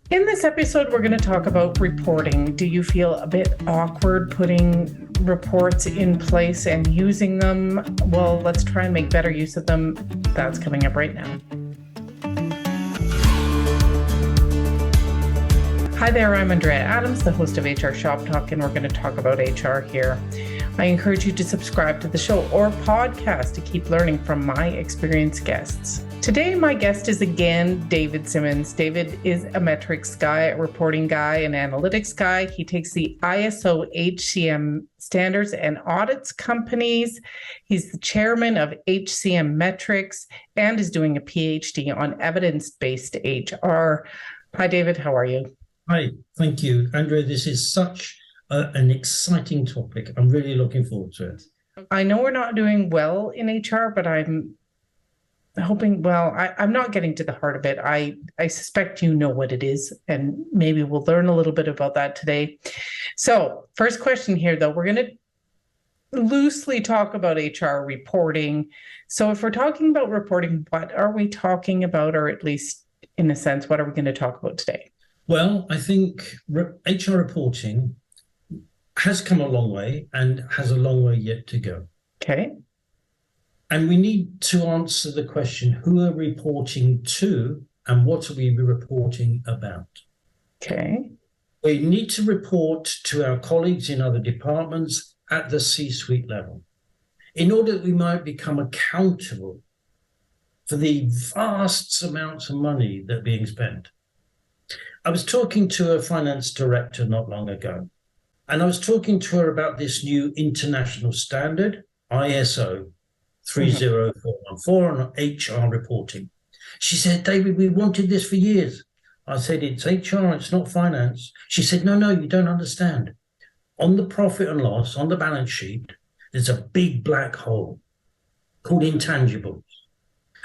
In this episode, we're going to talk about reporting. Do you feel a bit awkward putting reports in place and using them? Well, let's try and make better use of them. That's coming up right now. Hi there, I'm Andrea Adams, the host of HR Shop Talk, and we're going to talk about HR here. I encourage you to subscribe to the show or podcast to keep learning from my experienced guests. Today, my guest is again David Simmonds. David is a metrics guy, a reporting guy, an analytics guy. He takes the ISO HCM standards and audits companies. He's the chairman of HCM Metrics and is doing a PhD on evidence-based HR. Hi, David. How are you? Hi, thank you. Andrea, this is such an exciting topic. I'm really looking forward to it. I know we're not doing well in HR, but I'm hoping, I'm not getting to the heart of it. I suspect you know what it is, and maybe we'll learn a little bit about that today. So first question here, though, we're going to loosely talk about HR reporting. So if we're talking about reporting, what are we talking about, or at least in a sense, what are we going to talk about today? Well, I think HR reporting has come a long way and has a long way yet to go. Okay. And we need to answer the question, who are we reporting to and what are we reporting about? Okay. We need to report to our colleagues in other departments at the C-suite level in order that we might become accountable for the vast amounts of money that are being spent. I was talking to a finance director not long ago, and I was talking to her about this new international standard, ISO 30414 on HR reporting. She said, David, we wanted this for years. I said, it's HR, it's not finance. She said, no, you don't understand. On the profit and loss, on the balance sheet, there's a big black hole called intangibles.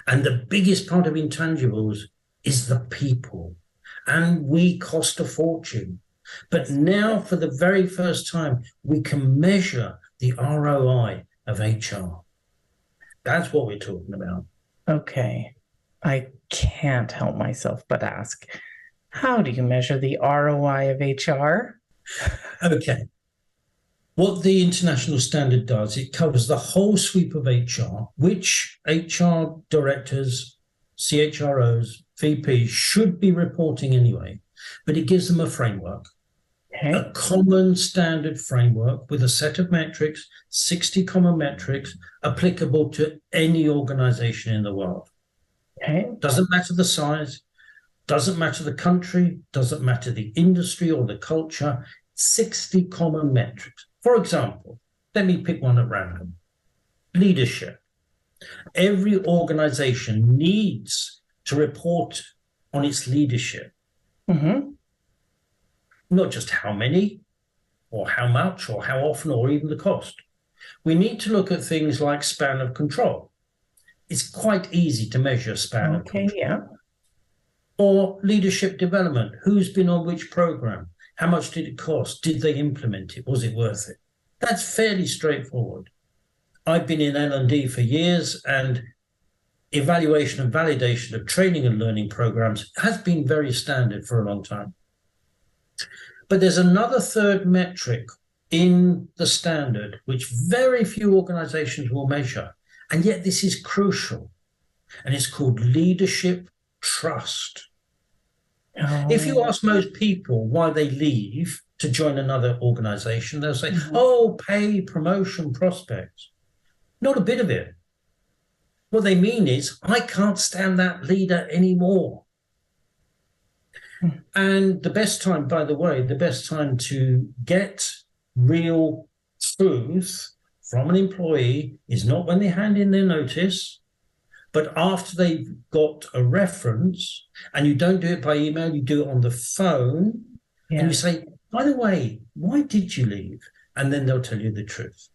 And the biggest part of intangibles is the people. And we cost a fortune. But now, for the very first time, we can measure the ROI of HR. That's what we're talking about. Okay. I can't help myself but ask, how do you measure the ROI of HR? Okay. What the international standard does, it covers the whole sweep of HR, which HR directors, CHROs, VPs should be reporting anyway, but it gives them a framework, a common standard framework with a set of metrics, 60 common metrics applicable to any organization in the world. Doesn't matter the size, doesn't matter the country, doesn't matter the industry or the culture, 60 common metrics. For example, let me pick one at random. Leadership. Every organization needs to report on its leadership. Mm-hmm. Not just how many or how much or how often or even the cost. We need to look at things like span of control. It's quite easy to measure span of control. Yeah. Or leadership development. Who's been on which program? How much did it cost? Did they implement it? Was it worth it? That's fairly straightforward. I've been in L&D for years, and evaluation and validation of training and learning programs has been very standard for a long time. But there's another third metric in the standard which very few organizations will measure, and yet this is crucial, and it's called leadership trust. If you ask most people why they leave to join another organization, they'll say, pay, promotion, prospects. Not a bit of it. What they mean is, I can't stand that leader anymore. And the best time, by the way, to get real truth from an employee is not when they hand in their notice, but after they've got a reference, and you don't do it by email, you do it on the phone, and you say, by the way, why did you leave? And then they'll tell you the truth.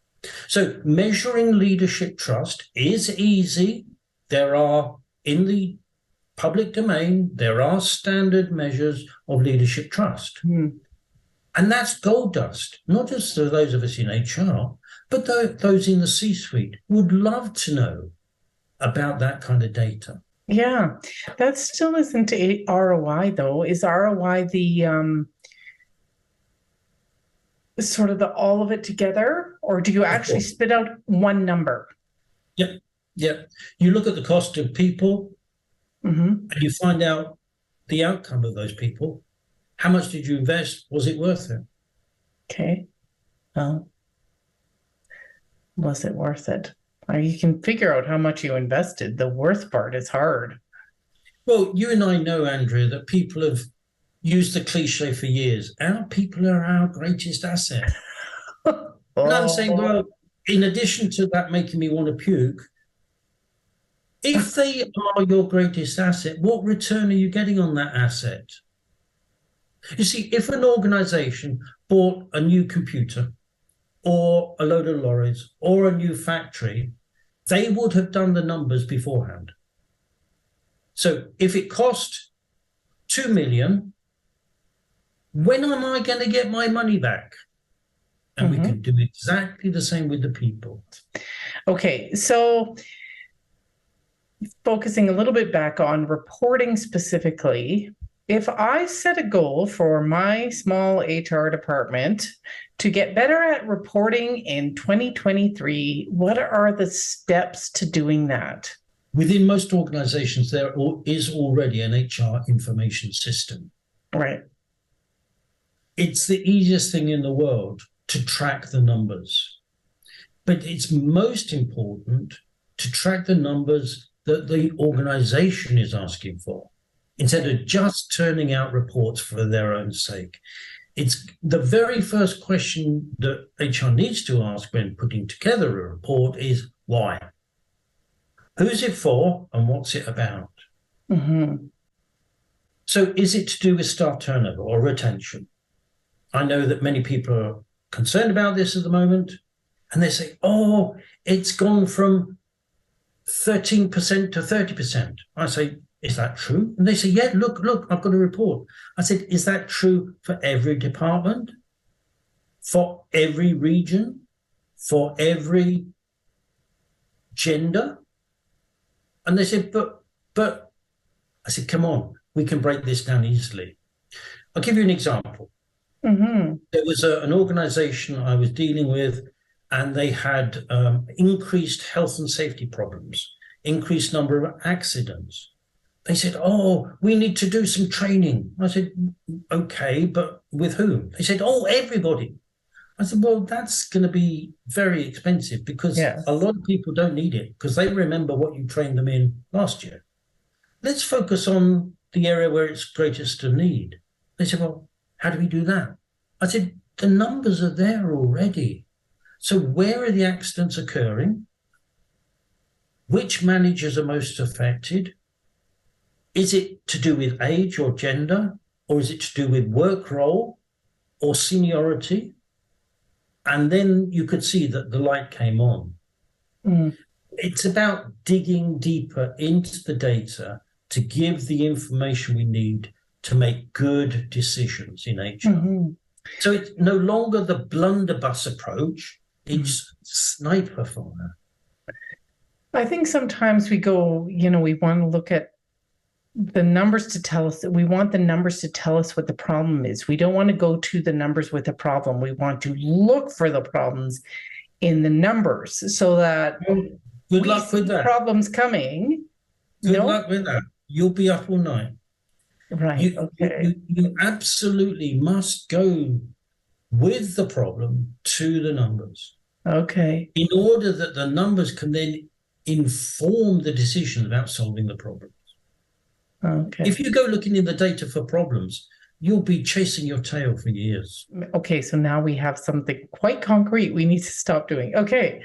So measuring leadership trust is easy. There are, in the public domain, there are standard measures of leadership trust. And that's gold dust, not just for those of us in HR, but those in the C-suite would love to know about that kind of data. Yeah, that still isn't a ROI though. Is ROI the sort of the all of it together, or do you Of actually course. spit out one number? Yep. Yep. You look at the cost of people Hmm. and you find out the outcome of those people. How much did you invest? Was it worth it? Okay. Well, was it worth it? You can figure out how much you invested. The worth part is hard. Well, you and I know, Andrea, that people have used the cliche for years. Our people are our greatest asset. And I'm saying, Oh, well, in addition to that making me want to puke, if they are your greatest asset, what return are you getting on that asset? You see, if an organization bought a new computer or a load of lorries or a new factory, they would have done the numbers beforehand. So if it cost 2 million, when am I going to get my money back? And we could do exactly the same with the people. okay. So focusing a little bit back on reporting specifically, if I set a goal for my small HR department to get better at reporting in 2023, what are the steps to doing that? Within most organizations, there is already an HR information system. Right. It's the easiest thing in the world to track the numbers. But it's most important to track the numbers that the organization is asking for, instead of just turning out reports for their own sake. It's the very first question that HR needs to ask when putting together a report is why? Who's it for and what's it about? Mm-hmm. So is it to do with staff turnover or retention? I know that many people are concerned about this at the moment, and they say, oh, it's gone from 13% to 30%. I say, is that true? And they say, yeah, look, I've got a report. I said, is that true for every department, for every region, for every gender? And they said, but I said, come on, we can break this down easily. I'll give you an example. Mm-hmm. There was an organization I was dealing with, and they had increased health and safety problems, increased number of accidents. They said, oh, we need to do some training. I said, okay, but with whom? They said, oh, everybody. I said, well, that's going to be very expensive because Yes. a lot of people don't need it because they remember what you trained them in last year. Let's focus on the area where it's greatest of need. They said, well, how do we do that? I said, the numbers are there already. So where are the accidents occurring? Which managers are most affected? Is it to do with age or gender? Or is it to do with work role or seniority? And then you could see that the light came on. Mm. It's about digging deeper into the data to give the information we need to make good decisions in HR. Mm-hmm. So it's no longer the blunderbuss approach, it's sniper fire. I think sometimes we go, we want to look at the numbers to tell us that we want the numbers to tell us what the problem is. We don't want to go to the numbers with the problem. We want to look for the problems in the numbers so that Good luck with that. Problems coming. Good luck with that. You'll be up all night. Right. You absolutely must go with the problem to the numbers. Okay. In order that the numbers can then inform the decision about solving the problem. Okay. If you go looking in the data for problems, you'll be chasing your tail for years. Okay, so now we have something quite concrete we need to stop doing. Okay.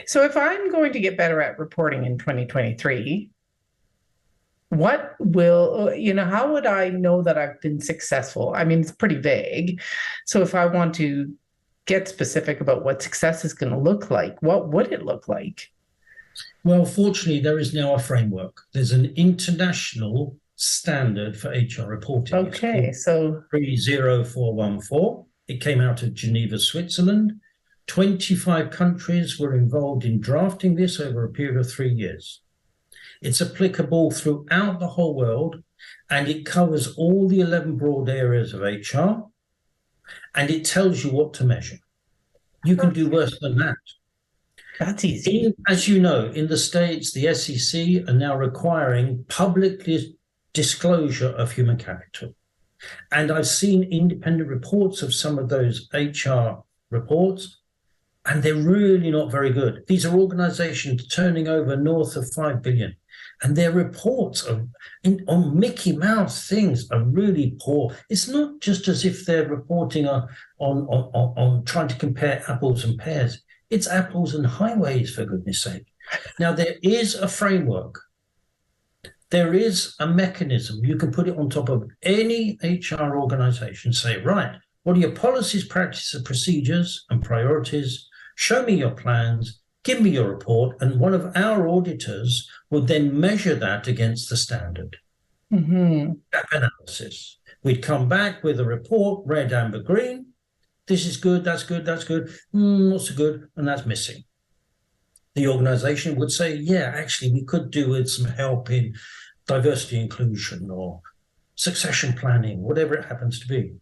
So if I'm going to get better at reporting in 2023, what will, how would I know that I've been successful? I mean, it's pretty vague. So if I want to get specific about what success is going to look like, what would it look like? Well, fortunately, there is now a framework. There's an international standard for HR reporting. Okay, so 30414. It came out of Geneva, Switzerland. 25 countries were involved in drafting this over a period of 3 years. It's applicable throughout the whole world, and it covers all the 11 broad areas of HR, and it tells you what to measure. You can do worse than that. That's easy. As you know, in the States, the SEC are now requiring public disclosure of human capital. And I've seen independent reports of some of those HR reports, and they're really not very good. These are organizations turning over north of 5 billion. And their reports on Mickey Mouse things are really poor. It's not just as if they're reporting on trying to compare apples and pears. It's apples and highways, for goodness sake. Now, there is a framework. There is a mechanism. You can put it on top of any HR organization. Say, right, what are your policies, practices, procedures, and priorities? Show me your plans. Give me your report, and one of our auditors will then measure that against the standard. Gap analysis. We'd come back with a report, red, amber, green. This is good, that's good, that's good. Not so good, and that's missing. The organization would say, yeah, actually, we could do with some help in diversity inclusion or succession planning, whatever it happens to be.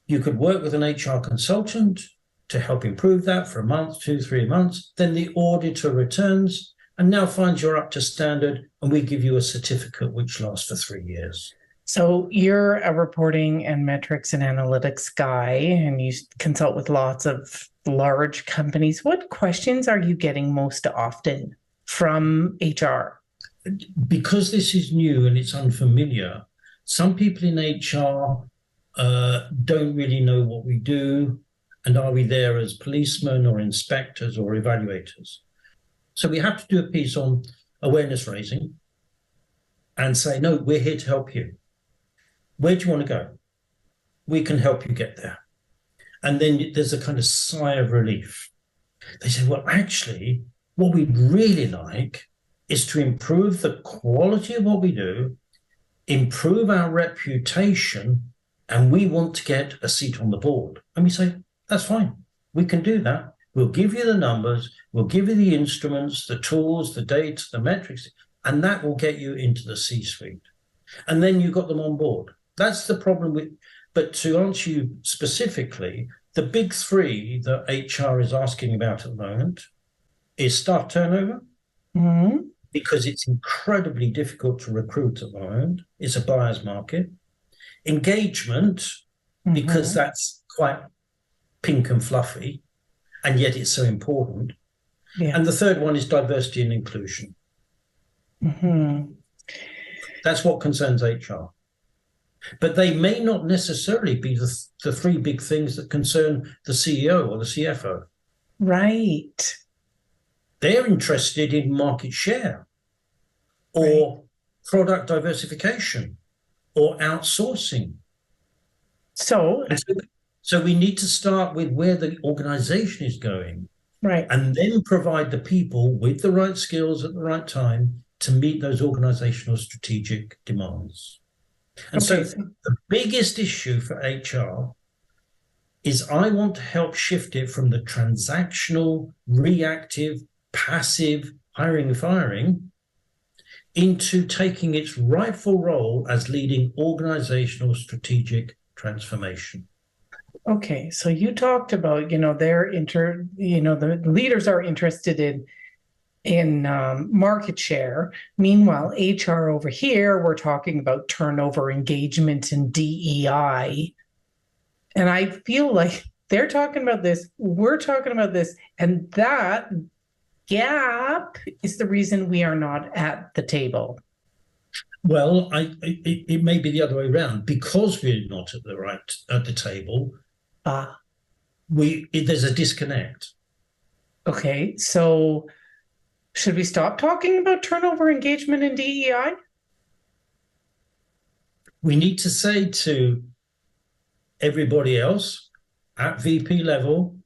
You could work with an HR consultant to help improve that for a month, 2, 3 months. Then the auditor returns and now finds you're up to standard, and we give you a certificate which lasts for 3 years. So you're a reporting and metrics and analytics guy, and you consult with lots of large companies. What questions are you getting most often from HR? Because this is new and it's unfamiliar, some people in HR don't really know what we do. And are we there as policemen or inspectors or evaluators? So we have to do a piece on awareness raising and say, no, we're here to help you. Where do you want to go? We can help you get there. And then there's a kind of sigh of relief. They say, well, actually, what we'd really like is to improve the quality of what we do, improve our reputation, and we want to get a seat on the board. And we say, that's fine. We can do that. We'll give you the numbers. We'll give you the instruments, the tools, the data, the metrics, and that will get you into the C-suite. And then you've got them on board. That's the problem with, but to answer you specifically, the big three that HR is asking about at the moment is staff turnover, because it's incredibly difficult to recruit at the moment. It's a buyer's market. Engagement, because that's quite pink and fluffy, and yet it's so important. Yeah. And the third one is diversity and inclusion. That's what concerns HR. But they may not necessarily be the three big things that concern the CEO or the CFO. Right. They're interested in market share or product diversification or outsourcing. So we need to start with where the organization is going, right, and then provide the people with the right skills at the right time to meet those organizational strategic demands. And so the biggest issue for HR is I want to help shift it from the transactional, reactive, passive hiring and firing into taking its rightful role as leading organizational strategic transformation. Okay, so you talked about, the leaders are interested in market share. Meanwhile, HR over here, we're talking about turnover, engagement, and DEI. And I feel like they're talking about this, we're talking about this, and that gap is the reason we are not at the table. Well, it may be the other way around. Because we're not at the table, there's a disconnect. Okay, so should we stop talking about turnover, engagement, and DEI? We need to say to everybody else at VP level,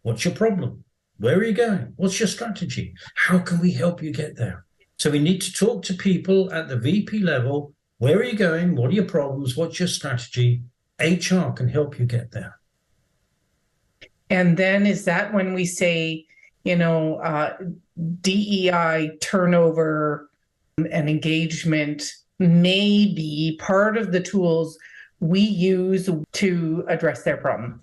what's your problem? Where are you going? What's your strategy? How can we help you get there? So we need to talk to people at the VP level. Where are you going? What are your problems? What's your strategy? HR can help you get there. And then is that when we say, DEI turnover and engagement may be part of the tools we use to address their problem?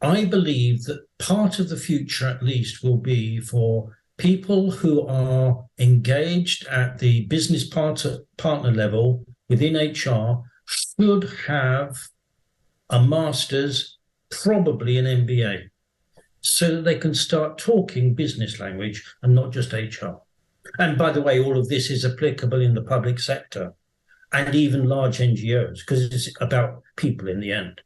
I believe that part of the future, at least, will be for people who are engaged at the business partner level within HR should have a master's, probably an MBA, so that they can start talking business language and not just HR. And by the way, all of this is applicable in the public sector and even large NGOs, because it's about people in the end.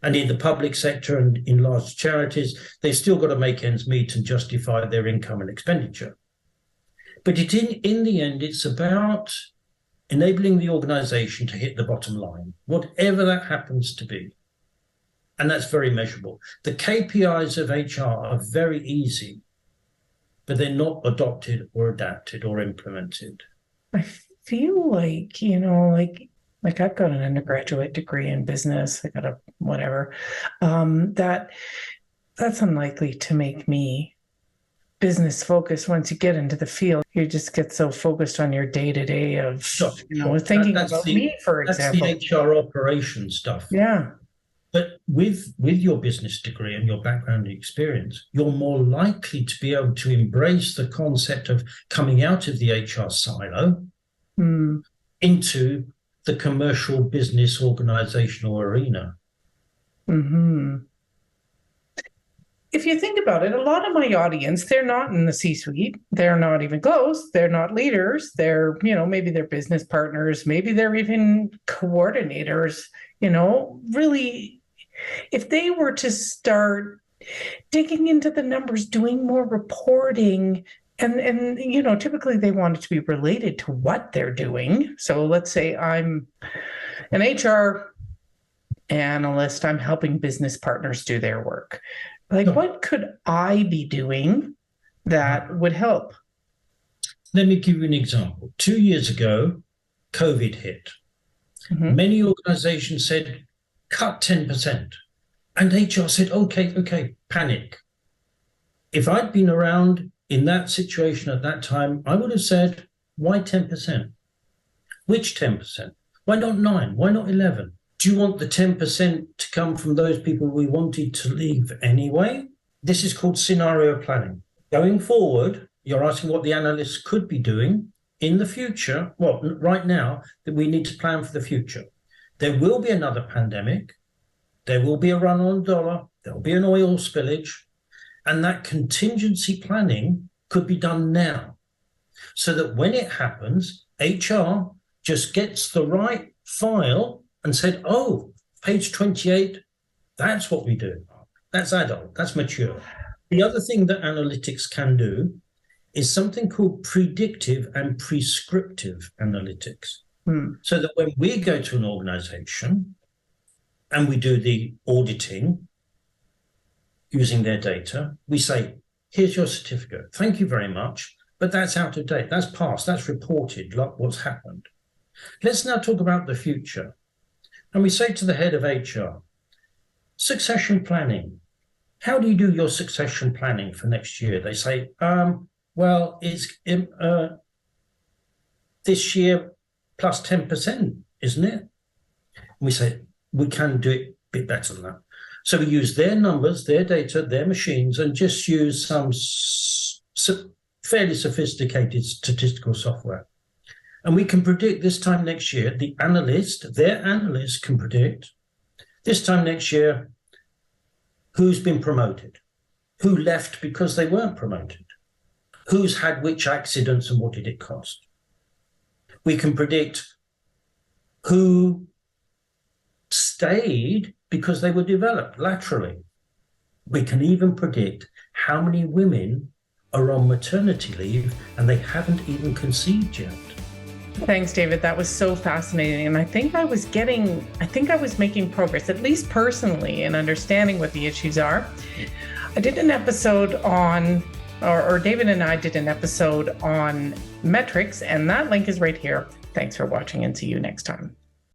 And in the public sector and in large charities, they've still got to make ends meet and justify their income and expenditure. But in the end, it's about enabling the organization to hit the bottom line, whatever that happens to be. And that's very measurable. The KPIs of HR are very easy, but they're not adopted or adapted or implemented. I feel like, like I've got an undergraduate degree in business. I got a whatever. That's unlikely to make me business focused. Once you get into the field, you just get so focused on your day-to-day of thinking about me, for example. That's the HR operation stuff. Yeah. But with your business degree and your background experience, you're more likely to be able to embrace the concept of coming out of the HR silo into the commercial business organizational arena. Mm-hmm. If you think about it, a lot of my audience, they're not in the C-suite. They're not even close. They're not leaders. They're, maybe they're business partners. Maybe they're even coordinators. Really, if they were to start digging into the numbers, doing more reporting, and typically they want it to be related to what they're doing. So let's say I'm an HR analyst. I'm helping business partners do their work. What could I be doing that would help? Let me give you an example. 2 years ago, COVID hit. Mm-hmm. Many organizations said, cut 10%. And HR said, okay, panic. If I'd been around in that situation at that time, I would have said, why 10%? Which 10%? Why not 9? Why not 11? Do you want the 10% to come from those people we wanted to leave anyway? This is called scenario planning. Going forward, you're asking what the analysts could be doing in the future. Well, right now, that we need to plan for the future. There will be another pandemic. There will be a run on dollar. There will be an oil spillage. And that contingency planning could be done now, so that when it happens, HR just gets the right file and said, oh, page 28, that's what we do. That's adult, that's mature. The other thing that analytics can do is something called predictive and prescriptive analytics. So that when we go to an organization and we do the auditing using their data, we say, here's your certificate. Thank you very much. But that's out of date. That's past. That's reported, like what's happened. Let's now talk about the future. And we say to the head of HR, succession planning. How do you do your succession planning for next year? They say, well, it's this year plus 10%, isn't it? And we say, we can do it a bit better than that. So we use their numbers, their data, their machines, and just use some fairly sophisticated statistical software. And we can predict this time next year, their analyst can predict this time next year who's been promoted, who left because they weren't promoted, who's had which accidents and what did it cost. We can predict who stayed because they were developed laterally. We can even predict how many women are on maternity leave and they haven't even conceived yet. Thanks, David. That was so fascinating. And I think I was making progress, at least personally, in understanding what the issues are. I did an episode on, or David and I did an episode on metrics, and that link is right here. Thanks for watching and see you next time.